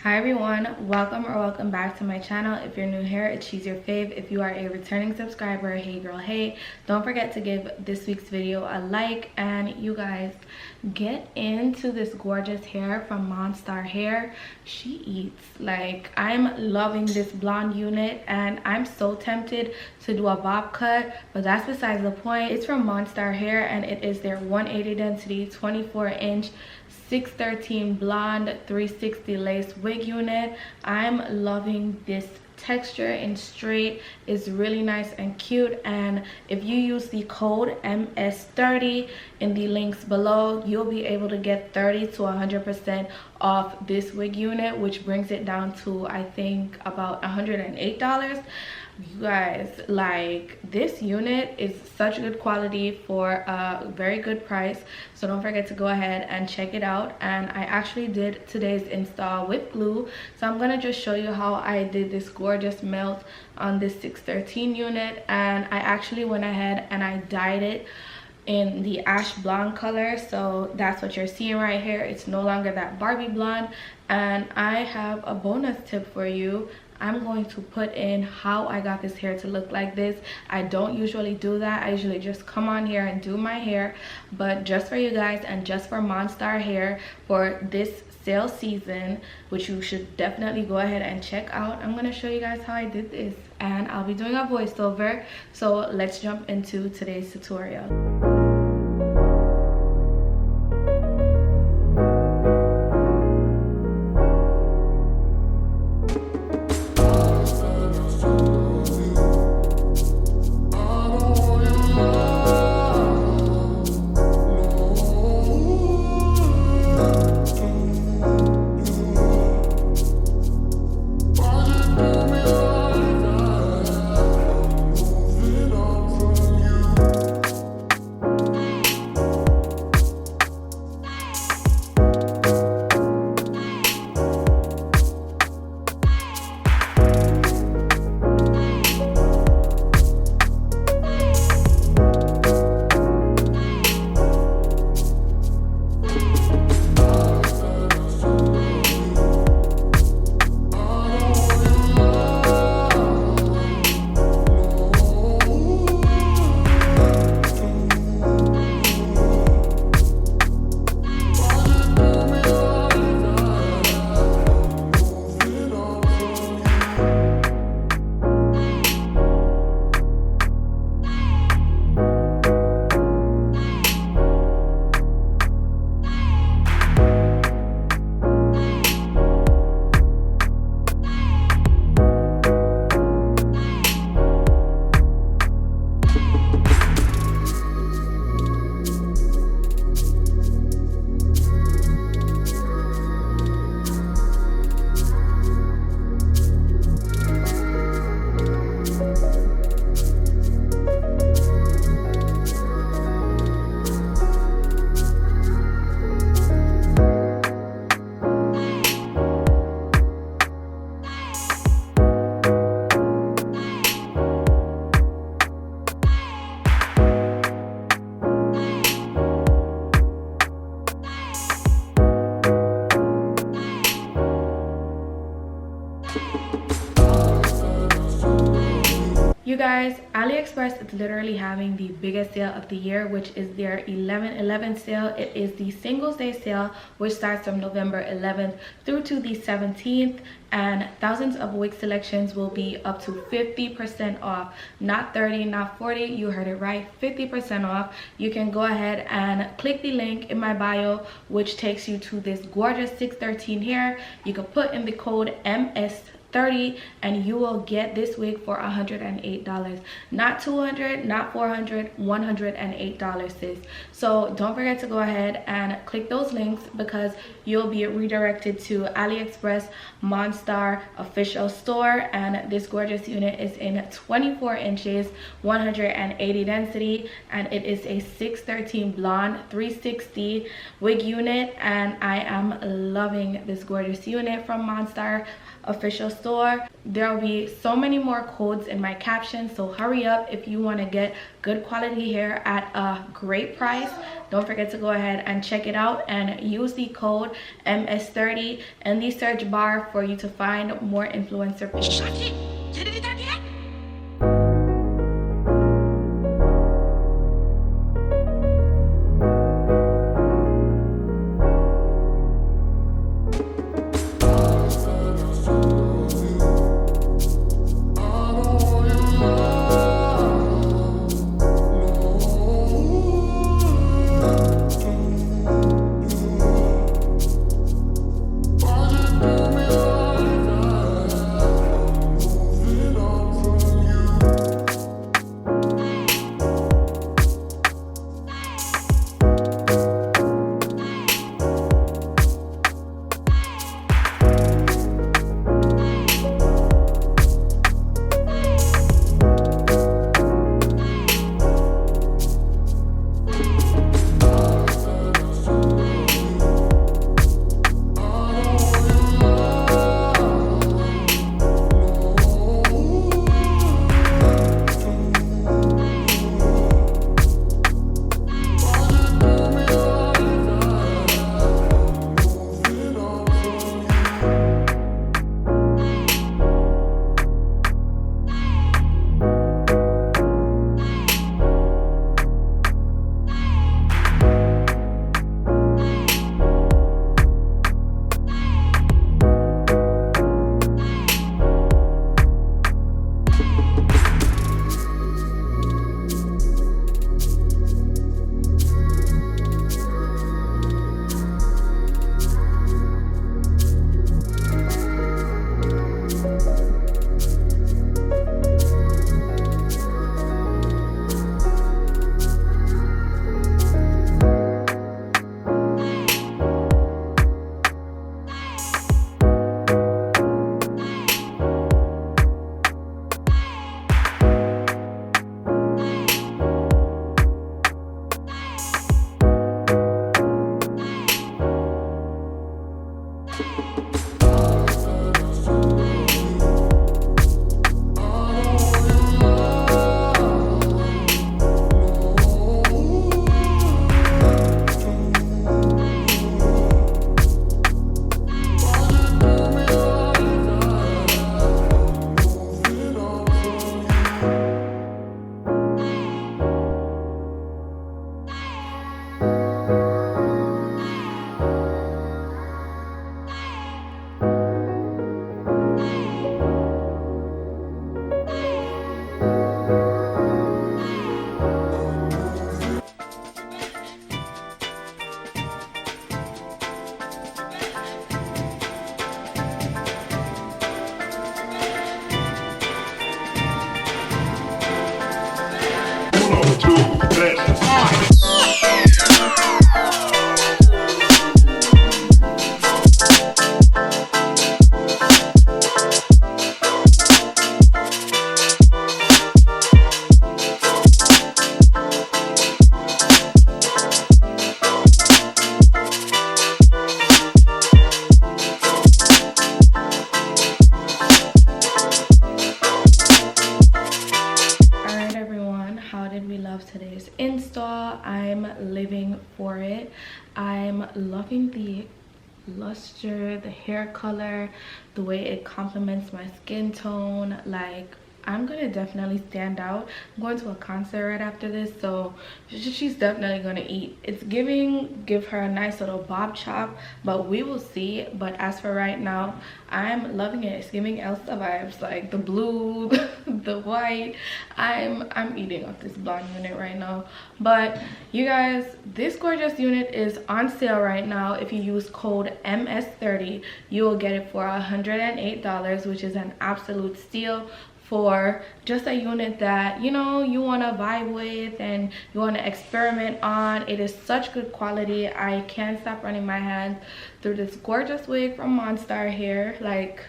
Hi everyone, welcome back to my channel. If you're new here, it's She's Your Fave. If you are a returning subscriber, hey girl, hey. Don't forget to give this week's video a like, and you guys get into this gorgeous hair from Monstar hair. She eats. Like, I'm loving this blonde unit and I'm so tempted to do a bob cut, but that's besides the point. It's from Monstar hair and it is their 180 density 24-inch 613 blonde 360 lace wig unit. I'm loving this texture and straight is really nice and cute, and if you use the code MS30 in the links below, you'll be able to get 30 to 100% off this wig unit, which brings it down to I think about $108. You guys, like, this unit is such good quality for a very good price, so don't forget to go ahead and check it out. And I actually did today's install with glue, so I'm gonna just show you how I did this gorgeous melt on this 613 unit. And I actually went ahead and I dyed it in the ash blonde color, so that's what you're seeing right here. It's no longer that Barbie blonde. And I have a bonus tip for you. I'm going to put in how I got this hair to look like this. I don't usually do that. I usually just come on here and do my hair, but just for you guys and just for Monstar hair for this sale season, which you should definitely go ahead and check out, I'm going to show you guys how I did this, and I'll be doing a voiceover. So let's jump into today's tutorial. You guys, AliExpress is literally having the biggest sale of the year, which is their 11/11 sale. It is the Singles Day sale, which starts from November 11th through to the 17th, and thousands of wig selections will be up to 50% off. Not 30, not 40, you heard it right, 50% off. You can go ahead and click the link in my bio, which takes you to this gorgeous 613 hair. You can put in the code MS30 and you will get this wig for $108. Not $200, not $400, $108, sis. So don't forget to go ahead and click those links, because you'll be redirected to AliExpress Monstar official store. And this gorgeous unit is in 24 inches 180 density, and it is a 613 blonde 360 wig unit. And I am loving this gorgeous unit from Monstar official store. store. There will be so many more codes in my caption, so hurry up if you want to get good quality hair at a great price. Don't forget to go ahead and check it out and use the code MS30 in the search bar for you to find more influencer pages. Today's install. I'm living for it. I'm loving the luster, the hair color, the way it complements my skin tone. Like, I'm gonna definitely stand out. I'm going to a concert right after this, so she's definitely gonna eat. It's give her a nice little bob chop, but we will see. But as for right now, I'm loving it. It's giving Elsa vibes, like the blue, the white. I'm eating off this blonde unit right now. But you guys, this gorgeous unit is on sale right now. If you use code MS30, you will get it for $108, which is an absolute steal for just a unit that, you know, you want to vibe with and you want to experiment on. It is such good quality. I can't stop running my hands through this gorgeous wig from Monstar here. Like,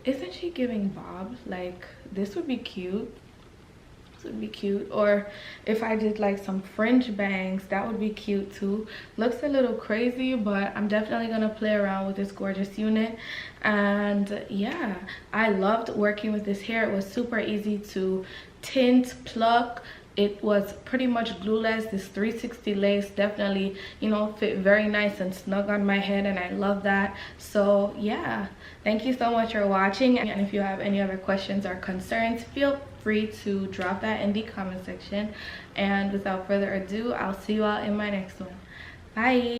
isn't she giving bob? Like, this would be cute. would be cute. Or if I did like some fringe bangs, that would be cute too. Looks a little crazy, but I'm definitely gonna play around with this gorgeous unit. And yeah, I loved working with this hair. It was super easy to tint, pluck. It was pretty much glueless. This 360 lace definitely, you know, fit very nice and snug on my head, and I love that. So yeah, thank you so much for watching, and if you have any other questions or concerns, feel free to drop that in the comment section. And without further ado, I'll see you all in my next one. Bye.